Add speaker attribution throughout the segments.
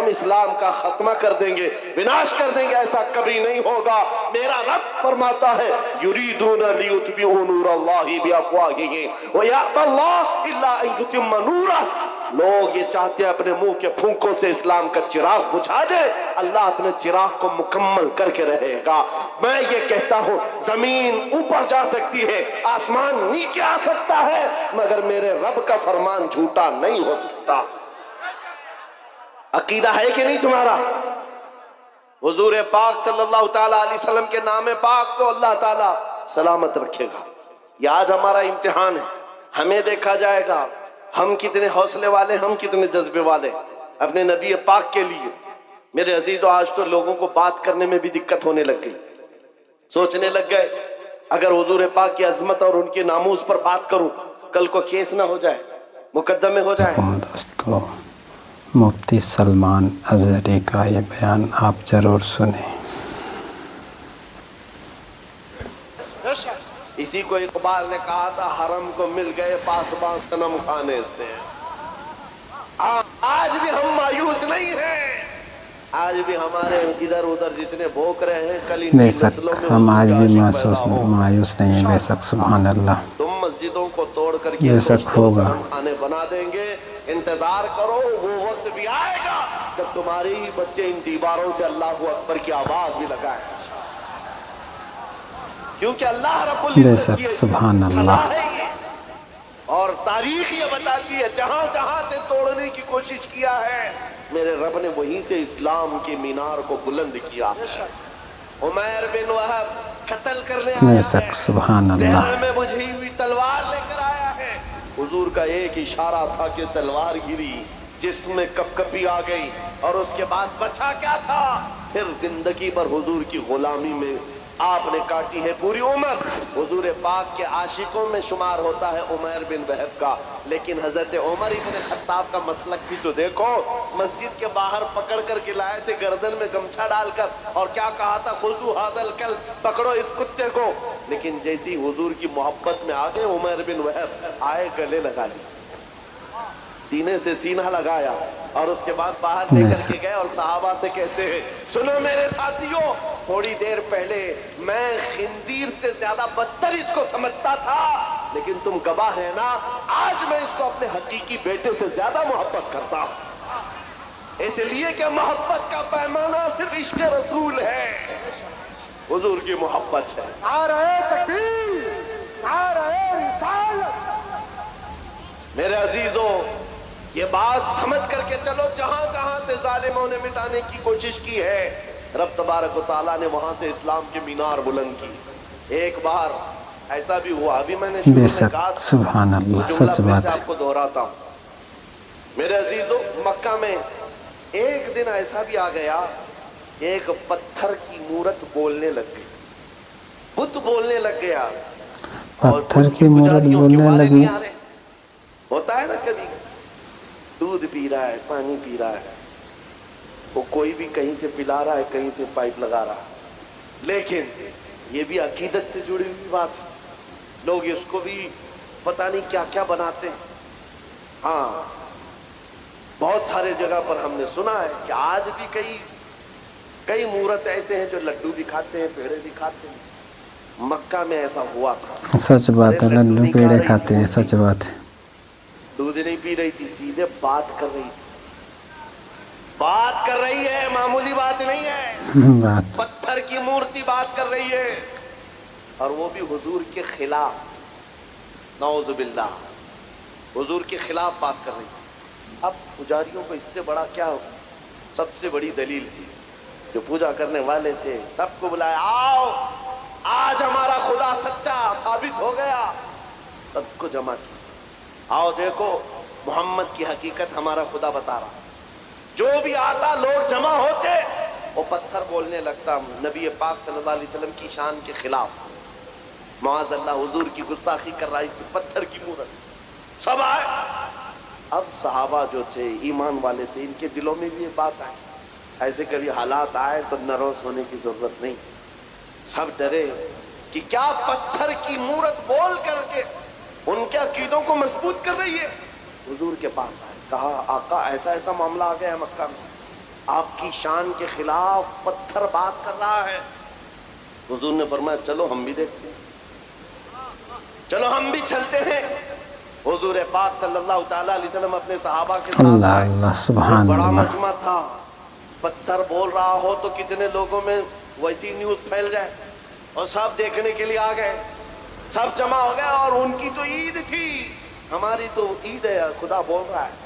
Speaker 1: ہم اسلام کا خاتمہ کر دیں گے، وناش کر دیں گے، ایسا کبھی نہیں ہوگا۔ میرا رب فرماتا ہے یریدون لیطفئوا نور اللہ بافواہہم ویأبی اللہ الا ان یتم نورہ۔ لوگ یہ چاہتے ہیں اپنے منہ کے پھونکوں سے اسلام کا چراغ بجھا دے، اللہ اپنے چراغ کو مکمل کر کے رہے گا۔ میں یہ کہتا ہوں زمین اوپر جا سکتی ہے، آسمان نیچے آ سکتا ہے، مگر میرے رب کا فرمان جھوٹا نہیں ہو سکتا۔ عقیدہ ہے کہ نہیں تمہارا؟ حضور پاک صلی اللہ تعالیٰ علیہ وسلم کے نام پاک کو اللہ تعالیٰ سلامت رکھے گا۔ یہ آج ہمارا امتحان ہے، ہمیں دیکھا جائے گا ہم کتنے حوصلے والے، ہم کتنے جذبے والے اپنے نبی پاک کے لیے۔ میرے عزیزو، آج تو لوگوں کو بات کرنے میں بھی دقت ہونے لگ گئی، سوچنے لگ گئے اگر حضور پاک کی عظمت اور ان کے ناموس پر بات کروں کل کو کیس نہ ہو جائے، مقدمے ہو جائے۔
Speaker 2: دوستو، مفتی سلمان اظہری کا یہ بیان آپ ضرور سنیں۔
Speaker 1: اسی کو اقبال نے کہا تھا حرم کو مل گئے پاسبان صنم خانے سے۔ آج بھی ہم مایوس نہیں ہیں، آج بھی ہمارے ادھر ادھر جتنے بھوک رہے ہیں کل ان
Speaker 2: بے
Speaker 1: کی
Speaker 2: شک
Speaker 1: نسلوں میں
Speaker 2: ہم
Speaker 1: حضور
Speaker 2: آج
Speaker 1: کا
Speaker 2: بھی
Speaker 1: عاشق پیدا ہو۔
Speaker 2: مایوس نہیں ہیں، بے شک سبحان اللہ،
Speaker 1: تم مسجدوں کو توڑ کر کے
Speaker 2: بے شک
Speaker 1: سوچتے ہو
Speaker 2: ہوگا۔
Speaker 1: صنم خانے بنا دیں گے، انتظار کرو، وہ وقت بھی آئے گا جب تمہارے ہی بچے ان دیواروں سے اللہ اکبر کی آواز بھی لگائیں، کیونکہ اللہ رب
Speaker 2: بے
Speaker 1: العزت کی
Speaker 2: شک سبحان
Speaker 1: سزا
Speaker 2: اللہ۔
Speaker 1: ہے یہ۔ اور تاریخ یہ بتاتی ہے جہاں جہاں سے توڑنے کی کوشش کیا ہے میرے رب نے وہیں سے اسلام کے مینار کو بلند کیا۔ عمیر بن وہب قتل کرنے
Speaker 2: بے
Speaker 1: آیا
Speaker 2: شک
Speaker 1: ہے،
Speaker 2: سبحان اللہ۔
Speaker 1: زہر میں بجھی ہوئی تلوار لے کر آیا ہے، حضور کا ایک اشارہ تھا کہ تلوار گری، جسم میں کپ کپی آ گئی، اور اس کے بعد بچا کیا تھا؟ پھر زندگی پر حضور کی غلامی میں آپ نے کاٹی ہے پوری عمر۔ حضور پاک کے عاشقوں میں شمار ہوتا ہے عمیر بن وہب کا، لیکن حضرت عمر ابن خطاب کا مسلک بھی تو دیکھو، مسجد کے باہر پکڑ کر کے لائے تھے گردن میں گمچھا ڈال کر، اور کیا کہا تھا؟ خذوا ھذا الکلب، پکڑو اس کتے کو۔ لیکن جیسی حضور کی محبت میں آگے عمیر بن وہب آئے، گلے لگا لی، سینے سے سینہ لگایا، اور اس کے بعد باہر لے کر کے گئے اور صحابہ سے کہتے ہیں سنو میرے ساتھیوں، تھوڑی دیر پہلے میں خنزیر سے زیادہ بدتر اس کو سمجھتا تھا، لیکن تم گواہ ہیں نا، آج میں اس کو اپنے حقیقی بیٹے سے زیادہ محبت کرتا ہوں، اس لیے کہ محبت کا پیمانہ صرف عشق رسول ہے، حضور کی محبت ہے۔
Speaker 3: نعرہ تکبیر، نعرہ رسالت۔
Speaker 1: میرے عزیزوں، یہ بات سمجھ کر کے چلو، جہاں جہاں سے ظالموں نے مٹانے کی کوشش کی ہے رب تبارک و تعالیٰ نے وہاں سے اسلام کے مینار بلند کی۔ ایک بار ایسا بھی ہوا، ابھی میں نے شروع
Speaker 2: بے
Speaker 1: میں
Speaker 2: شک
Speaker 1: کہا
Speaker 2: سبحان اللہ،
Speaker 1: جملہ
Speaker 2: سچ
Speaker 1: پھر
Speaker 2: بات
Speaker 1: سے
Speaker 2: ہے۔
Speaker 1: آپ کو دہراتا ہوں۔ میرے عزیزوں، مکہ میں ایک دن ایسا بھی آ گیا، ایک پتھر کی مورت بولنے لگ گئی، بت بولنے لگ گیا، اور
Speaker 2: پتھر
Speaker 1: اس
Speaker 2: کی مورت
Speaker 1: پجاریوں کے
Speaker 2: بولنے
Speaker 1: والے
Speaker 2: لگی۔
Speaker 1: نہیں آ رہے۔ ہوتا ہے نا کبھی دودھ پی رہا ہے، پانی پی رہا ہے، وہ کوئی بھی کہیں سے پلا رہا ہے، کہیں سے پائپ لگا رہا ہے، لیکن یہ بھی عقیدت سے جڑی ہوئی بات ہے، لوگ اس کو بھی پتہ نہیں کیا کیا بناتے ہیں۔ ہاں، بہت سارے جگہ پر ہم نے سنا ہے کہ آج بھی کئی مورت ایسے ہیں جو لڈو بھی کھاتے ہیں، پیڑے بھی کھاتے ہیں۔ مکہ میں ایسا ہوا تھا،
Speaker 2: سچ بات ہے،
Speaker 1: ارے
Speaker 2: لڈو
Speaker 1: نہیں کھا
Speaker 2: پیڑے
Speaker 1: رہی
Speaker 2: کھاتے
Speaker 1: تھی
Speaker 2: ہیں،
Speaker 1: مورتی،
Speaker 2: سچ بات ہے۔
Speaker 1: دودھ نہیں پی رہی تھی، سیدھے بات کر رہی تھی، بات کر رہی ہے، معمولی بات نہیں ہے،
Speaker 2: بات
Speaker 1: پتھر کی مورتی بات کر رہی ہے، اور وہ بھی حضور کے خلاف، نعوذ باللہ، حضور کے خلاف بات کر رہی تھی۔ اب پجاریوں کو اس سے بڑا کیا ہو، سب سے بڑی دلیل تھی، جو پوجا کرنے والے تھے سب کو بلایا، آؤ آج ہمارا خدا سچا ثابت ہو گیا، سب کو جمع کیا، آؤ دیکھو محمد کی حقیقت ہمارا خدا بتا رہا، جو بھی آتا لوگ جمع ہوتے، وہ پتھر بولنے لگتا نبی پاک صلی اللہ علیہ وسلم کی شان کے خلاف، معاذ اللہ حضور کی گستاخی کر رہی تھی، پتھر کی مورت، سب آئے۔ اب صحابہ جو تھے ایمان والے تھے، ان کے دلوں میں بھی یہ بات آئی، ایسے کبھی حالات آئے تو نروس ہونے کی ضرورت نہیں، سب ڈرے کہ کیا پتھر کی مورت بول کر کے ان کے عقیدوں کو مضبوط کر رہی ہے۔ حضور کے پاس آئے، کہا آقا ایسا ایسا معاملہ آ گیا ہے مکہ میں، آپ کی شان کے خلاف پتھر بات کر رہا ہے. حضور نے فرمایا چلو ہم بھی دیکھتے ہیں, چلو ہم بھی چلتے ہیں. حضور پاک صلی اللہ تعالی علیہ وسلم اپنے صحابہ کے ساتھ
Speaker 2: اللہ
Speaker 1: آئے.
Speaker 2: اللہ سبحان
Speaker 1: بڑا
Speaker 2: اللہ.
Speaker 1: مجمع تھا, پتھر بول رہا ہو تو کتنے لوگوں میں ویسی نیوز پھیل جائے, اور سب دیکھنے کے لیے آ گئے, سب جمع ہو گئے. اور ان کی تو عید تھی, ہماری تو عید ہے. خدا بول رہا ہے,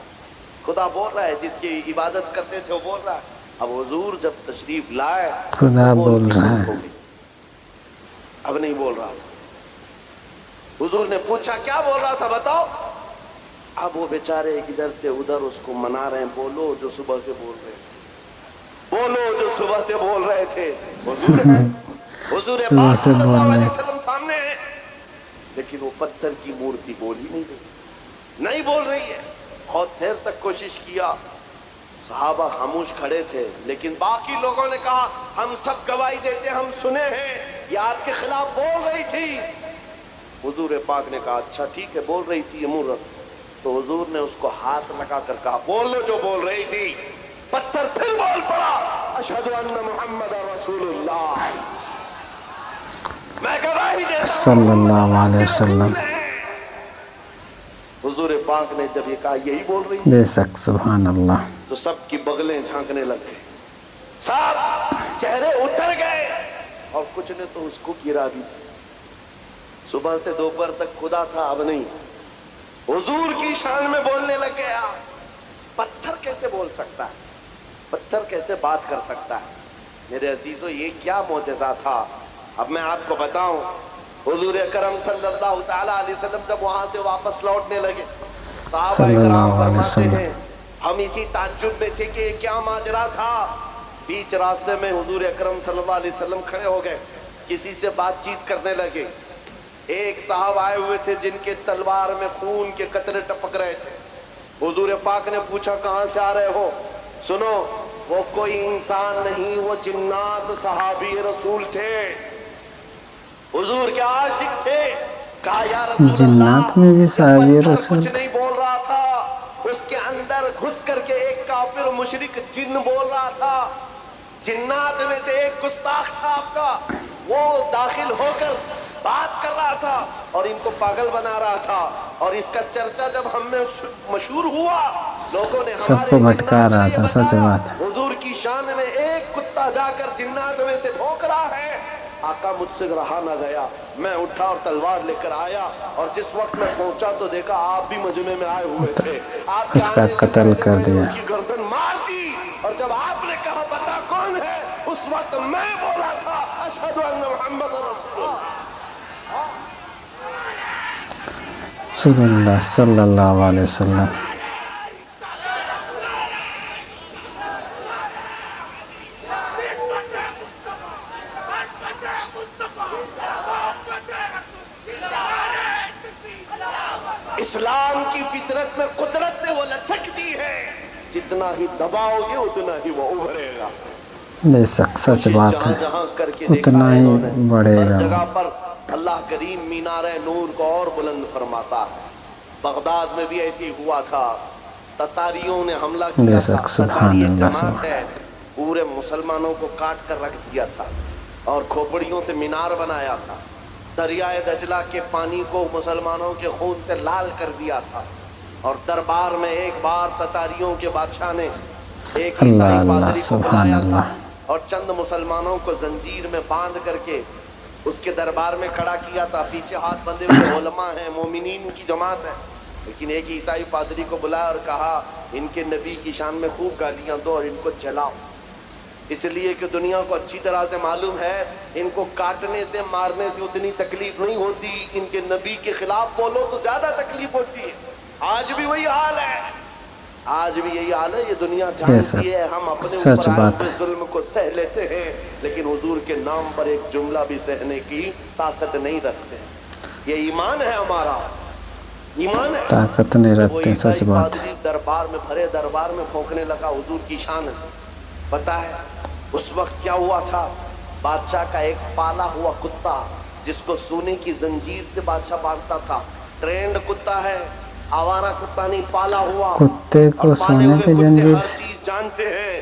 Speaker 1: خدا بول رہا ہے, جس کی عبادت کرتے تھے وہ بول رہا ہے. اب حضور جب تشریف لائے
Speaker 2: خدا
Speaker 1: تو
Speaker 2: بول
Speaker 1: کی
Speaker 2: رہا
Speaker 1: بات
Speaker 2: ہے.
Speaker 1: ہو گئی. اب نہیں بول رہا تھا. حضور نے پوچھا کیا بول رہا تھا بتاؤ. اب وہ بیچارے ادھر سے ادھر اس کو منا رہے ہیں, بولو جو صبح سے بول رہے تھے, بولو جو صبح سے بول رہے تھے. حضور ہے, حضور
Speaker 2: صبح
Speaker 1: پاک
Speaker 2: سے
Speaker 1: صلی اللہ
Speaker 2: بول
Speaker 1: علیہ
Speaker 2: رہے.
Speaker 1: وسلم سامنے ہے, لیکن وہ پتھر کی مورتی بول ہی نہیں رہی, نہیں بول رہی ہے. بہت دیر تک کوشش کیا, صحابہ خاموش کھڑے تھے, لیکن باقی لوگوں نے کہا ہم سب گواہی دیتے, ہم سنے ہیں یہ آپ کے خلاف بول رہی تھی. حضور پاک نے کہا اچھا ٹھیک ہے بول رہی تھی یہ منہ رکھ. تو حضور نے اس کو ہاتھ لگا کر کہا بول لو جو بول رہی تھی. پتھر پھر بول پڑا, اشہد ان محمد رسول اللہ, میں گواہی دیتا ہوں
Speaker 2: صلی اللہ علیہ وسلم.
Speaker 1: حضور پاک نے جب یہ کہا یہی بول رہی تھی,
Speaker 2: بے شک سبحان اللہ.
Speaker 1: تو سب کی بغلیں جھانکنے لگ گئے, سب چہرے اتر گئے, اور کچھ نے تو اس کو گرا دی. صبح سے دوپہر تک خدا تھا, اب نہیں. حضور کی شان میں بولنے لگ گیا. پتھر کیسے بول سکتا ہے, پتھر کیسے بات کر سکتا ہے. میرے عزیزو یہ کیا معجزہ تھا. اب میں آپ کو بتاؤں, حضور اکرم صلی اللہ تعالی علیہ وسلم جب وہاں سے واپس لوٹنے لگے, صحابہ
Speaker 2: صلی
Speaker 1: کرام
Speaker 2: اللہ علیہ
Speaker 1: فرماتے
Speaker 2: وسلم.
Speaker 1: ہیں ہم اسی تعجب میں تھے کہ یہ کیا ماجرا تھا. بیچ راستے میں حضور اکرم صلی اللہ علیہ وسلم کھڑے ہو گئے, کسی سے بات چیت کرنے لگے. ایک صاحب آئے ہوئے تھے جن کے تلوار میں خون کے قطرے ٹپک رہے تھے. حضور پاک نے پوچھا کہاں سے آ رہے ہو. سنو, وہ کوئی انسان نہیں, وہ جنات صحابی رسول تھے, حضور کے عاشق تھے. کہا یا رسول اللہ,
Speaker 2: جنات میں بھی صحابی
Speaker 1: پتھر
Speaker 2: رسول
Speaker 1: کچھ نہیں بول رہا تھا, اس کے اندر گھس کر کے ایک کافر مشرک جن بول رہا تھا. جنات میں سے ایک گستاخ تھا آپ کا, وہ داخل ہو کر بات کر رہا تھا اور ان کو پاگل بنا رہا تھا. اور اس کا چرچا جب ہم میں مشہور ہوا, لوگوں نے
Speaker 2: سب کو بھٹکا رہا تھا. سچ بات.
Speaker 1: حضور کی شان میں ایک کتا جا کر جنات میں سے بھونک رہا ہے. آقا مجھ سے رہا نہ گیا, میں اٹھا اور تلوار لے کر آیا, اور جس وقت میں پہنچا تو دیکھا آپ بھی مجمع میں آئے ہوئے تھے. آپ
Speaker 2: اس کا قتل کر دیا.
Speaker 1: کی گردن مار دی, اور جب آپ نے کہا پتا کون ہے, اس وقت میں بولا تھا اشہد ان محمد رسول اللہ.
Speaker 2: صلی اللہ صلی اللہ علیہ وسلم.
Speaker 1: اسلام کی فطرت میں قدرت نے وہ لچک دی ہے, جتنا ہی دباؤ گے اتنا ہی وہ ابھرے گا.
Speaker 2: بے شک سچ بات ہے,
Speaker 1: جہاں کر کے
Speaker 2: اتنا ہی بڑھے
Speaker 1: ہر
Speaker 2: گا.
Speaker 1: جگہ پر اللہ کریم مینار نور کو اور بلند فرماتا ہے. بغداد میں بھی ایسی ہوا تھا, تتاریوں نے حملہ کیا
Speaker 2: بے
Speaker 1: تھا.
Speaker 2: شک سبحان
Speaker 1: تتاری ایک
Speaker 2: اللہ.
Speaker 1: جماعت ہے, پورے مسلمانوں کو کاٹ کر رکھ دیا تھا اور کھوپڑیوں سے مینار بنایا تھا. دریائے دجلہ کے پانی کو مسلمانوں کے خون سے لال کر دیا تھا. اور دربار میں ایک بار تتاریوں کے بادشاہ نے ایک عیسائی پادری کو بلایا تھا اور چند مسلمانوں کو زنجیر میں باندھ کر کے اس کے دربار میں کھڑا کیا تھا. پیچھے ہاتھ بندھے ہوئے علماء ہیں, مومنین کی جماعت ہے, لیکن ایک عیسائی پادری کو بلایا اور کہا ان کے نبی کی شان میں خوب گالیاں دو اور ان کو جلاؤ, اس لیے کہ دنیا کو اچھی طرح سے معلوم ہے ان کو کاٹنے سے مارنے سے اتنی تکلیف نہیں ہوتی, ان کے نبی کے خلاف بولو تو زیادہ تکلیف ہوتی ہے. آج بھی وہی حال ہے, آج بھی یہی حال ہے. یہ دنیا جانتی ہے ہم اپنے اوپر آئے ہوئے ظلم کو سہ لیتے ہیں, لیکن حضور کے نام پر ایک جملہ بھی سہنے کی طاقت نہیں رکھتے. یہ ایمان ہے ہمارا, ایمان ہے,
Speaker 2: طاقت نہیں رکھتے. سچ بات.
Speaker 1: دربار میں بھرے دربار میں پھونکنے لگا حضور کی شان. پتا ہے اس وقت کیا ہوا تھا, بادشاہ کا ایک پالا ہوا کتا جس کو سونے کی زنجیر سے بادشاہ باندھتا تھا, ٹرینڈ کتا ہے, آوارہ کتا نہیں, پالا ہوا.
Speaker 2: کتے کو سونے کی زنجیر سے
Speaker 1: چیز جانتے ہیں,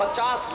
Speaker 1: 50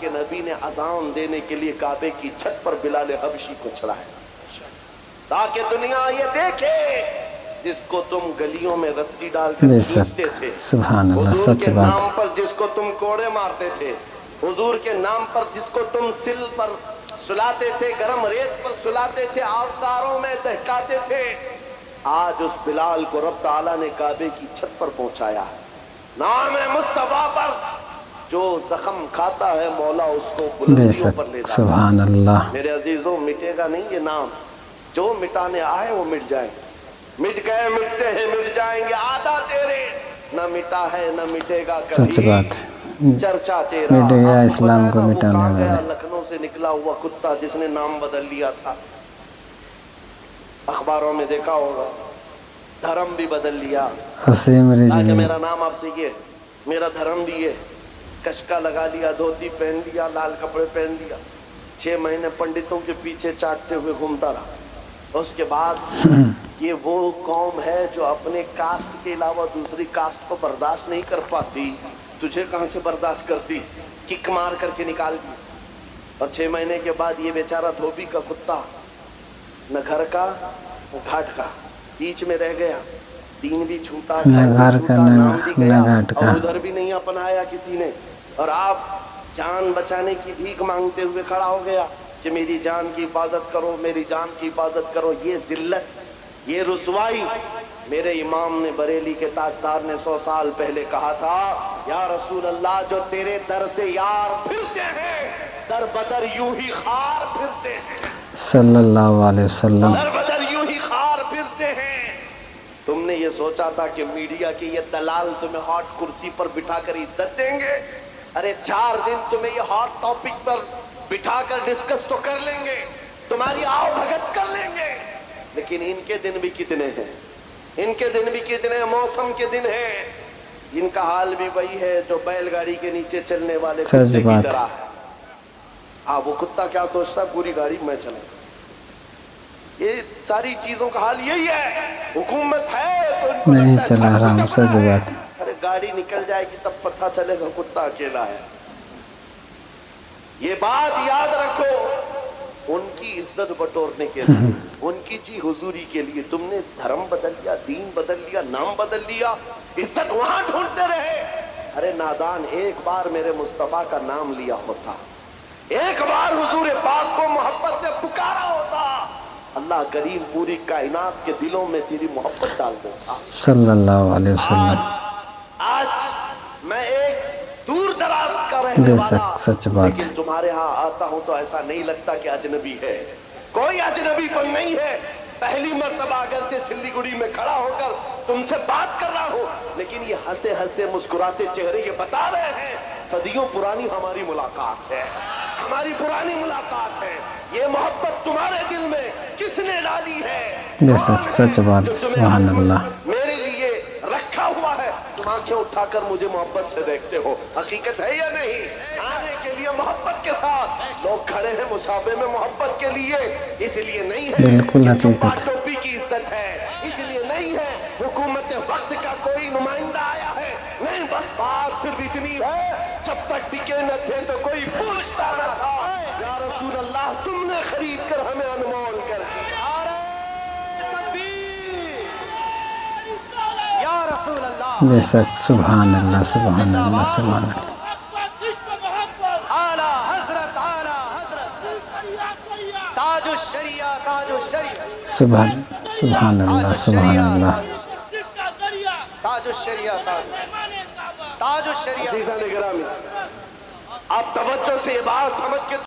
Speaker 1: کے نبی نے اذان دینے کے لیے کعبے کی چھت پر بلال حبشی کو چڑھایا تاکہ دنیا یہ دیکھے جس کو تم گلیوں میں رسی ڈال کر کھینچتے تھے،
Speaker 2: سبحان اللہ،
Speaker 1: حضور
Speaker 2: سچ
Speaker 1: کے
Speaker 2: بات.
Speaker 1: نام پر جس کو تم کوڑے مارتے تھے، حضور کے نام پر جس کو تم سل پر سلاتے تھے، گرم ریت پر سلاتے تھے، آوتاروں میں دہکاتے تھے، آج اس بلال کو رب تعالیٰ نے کعبے کی چھت پر پہنچایا. نام مصطفیٰ پر جو زخم کھاتا ہے مولا اس کو
Speaker 2: بے
Speaker 1: بلندیوں
Speaker 2: شک،
Speaker 1: پر لے جاتا ہے.
Speaker 2: سبحان اللہ.
Speaker 1: میرے عزیزوں، مٹے گا نہیں یہ نام. جو مٹانے آئے وہ مٹ جائیں، مٹ گئے مٹتے ہیں مٹ جائیں گے. آدھا تیرے نہ مٹا ہے نہ مٹے گا کبھی.
Speaker 2: سچ بات.
Speaker 1: چرچا تیرا
Speaker 2: مٹ گیا
Speaker 1: آپ کو
Speaker 2: اسلام
Speaker 1: پتہ
Speaker 2: کو
Speaker 1: ہے نا وہ
Speaker 2: مٹانے
Speaker 1: کہاں گیا؟
Speaker 2: والا.
Speaker 1: لکھنؤ سے نکلا ہوا کتا جس نے نام بدل لیا تھا، اخباروں میں دیکھا ہوگا، دھرم بھی بدل لیا
Speaker 2: حسین
Speaker 1: تاکہ
Speaker 2: رجوی.
Speaker 1: میرا نام آپ سے یہ، میرا دھرم بھی یہ. کشکا لگا لیا، دھوتی پہن لیا، لال کپڑے پہن لیا، 6 مہینے پنڈتوں کے پیچھے چاٹتے ہوئے گھومتا رہا. اس کے بعد یہ وہ قوم ہے جو اپنے کاسٹ کے علاوہ دوسری کاسٹ کو برداشت نہیں کر پاتی. تجھے کہاں سے برداشت کرتی؟ کک مار کر کے نکال دی. اور 6 مہینے کے بعد یہ بیچارہ دھوبی کا کتا نہ گھر کا نہ گھاٹ کا، بیچ میں رہ گیا. دین بھی چھوٹا،
Speaker 2: نہ گھر کا
Speaker 1: نام بھی
Speaker 2: نہ
Speaker 1: گیا،
Speaker 2: گھاٹ کا.
Speaker 1: اور ادھر بھی نہیں اپنایا کسی نے. اور آپ جان بچانے کی بھیک مانگتے ہوئے کھڑا ہو گیا کہ میری جان کی حفاظت کرو، میری جان کی حفاظت کرو. یہ ذلت، یہ رسوائی. میرے امام نے، بریلی کے تاجدار نے 100 سال پہلے کہا تھا، یا رسول اللہ جو تیرے در سے یار پھرتے ہیں در بدر یوں ہی خار پھرتے ہیں.
Speaker 2: صلی اللہ علیہ وسلم.
Speaker 1: در بدر یوں ہی خار پھرتے ہیں. تم نے یہ سوچا تھا کہ میڈیا کے یہ دلال تمہیں ہاٹ کرسی پر بٹھا کر عزت دیں گے؟ ارے 4 دن تمہیں یہ ہاٹ ٹاپک پر بٹھا کر ڈسکس تو کر لیں گے، تمہاری آؤ بھگت کر لیں گے، لیکن ان کے دن بھی کتنے ہیں، ان کے دن بھی کتنے ہیں. موسم کے دن ہیں. ان کا حال بھی وہی ہے جو بیل گاڑی کے نیچے چلنے والے کتے کی طرح ہے. وہ کتا کیا سوچتا ہے پوری گاڑی میں چلے. یہ ساری چیزوں کا حال یہی ہے. حکومت ہے تو ان کو
Speaker 2: نہیں
Speaker 1: لگتا ہے
Speaker 2: چلا
Speaker 1: سب
Speaker 2: رہا
Speaker 1: کچھ
Speaker 2: ہوں.
Speaker 1: اپنا
Speaker 2: سچ
Speaker 1: ہے.
Speaker 2: بات.
Speaker 1: ارے گاڑی نکل جائے گی تب پتہ چلے گا کتا اکیلا ہے. یہ بات یاد رکھو. ان کی عزت بٹورنے کے لیے، ان کی جی حضوری کے لیے تم نے دھرم بدل لیا، دین بدل لیا، نام بدل لیا، عزت وہاں ڈھونڈتے رہے. ارے نادان، ایک بار میرے مصطفیٰ کا نام لیا ہوتا، ایک بار حضور پاک کو محبت سے پکارا ہوتا، اللہ کریم پوری کائنات کے دلوں میں تیری محبت ڈال دیتا.
Speaker 2: صلی اللہ علیہ وسلم.
Speaker 1: آج میں ایک دور دراز کا رہنے
Speaker 2: بے
Speaker 1: والا،
Speaker 2: شک، سچ بات.
Speaker 1: لیکن تمہارے ہاں آتا ہوں تو ایسا نہیں لگتا کہ اجنبی ہے. کوئی اجنبی پن نہیں ہے. پہلی مرتبہ اگر سے سلیگوڑی میں کھڑا ہو کر تم سے بات کر رہا ہوں، لیکن یہ ہنسے ہنسے مسکراتے چہرے یہ بتا رہے ہیں صدیوں پرانی ہماری ملاقات ہے، ہماری پرانی ملاقات ہے. یہ محبت تمہارے دل میں کس نے ڈالی ہے؟
Speaker 2: بے شک، سچ بات. سبحان اللہ.
Speaker 1: میرے لیے رکھا ہوا ہے. تم آنکھیں اٹھا کر مجھے محبت سے دیکھتے ہو، حقیقت ہے یا نہیں؟ آنے کے لیے محبت کے ساتھ لوگ کھڑے ہیں مسابے میں محبت کے لیے. اس لیے نہیں ہے
Speaker 2: بالکل
Speaker 1: کہ
Speaker 2: حقیقت.
Speaker 1: ٹوپی کی عزت ہے، اس لیے نہیں ہے حکومت وقت کا کوئی نمائندہ آیا ہے. نہیں، بس بات صرف اتنی ہے، جب تک بکے نہ تھے تو کوئی پوچھتا نہ تھا. یا رسول اللہ تم نے خرید کر ہمیں انمول کر دیا. یا رسول اللہ.
Speaker 2: بے شک. سبحان اللہ، سبحان اللہ، سبحان اللہ.
Speaker 1: اعلیٰ حضرت، اعلیٰ حضرت، تاج الشریعہ، تاج الشریعہ،
Speaker 2: سبحان اللہ، سبحان اللہ.
Speaker 1: تاج الشریعہ، تاج الشریعہ. عزیزان گرامی، آپ توجہ سے یہ بات سمجھ کے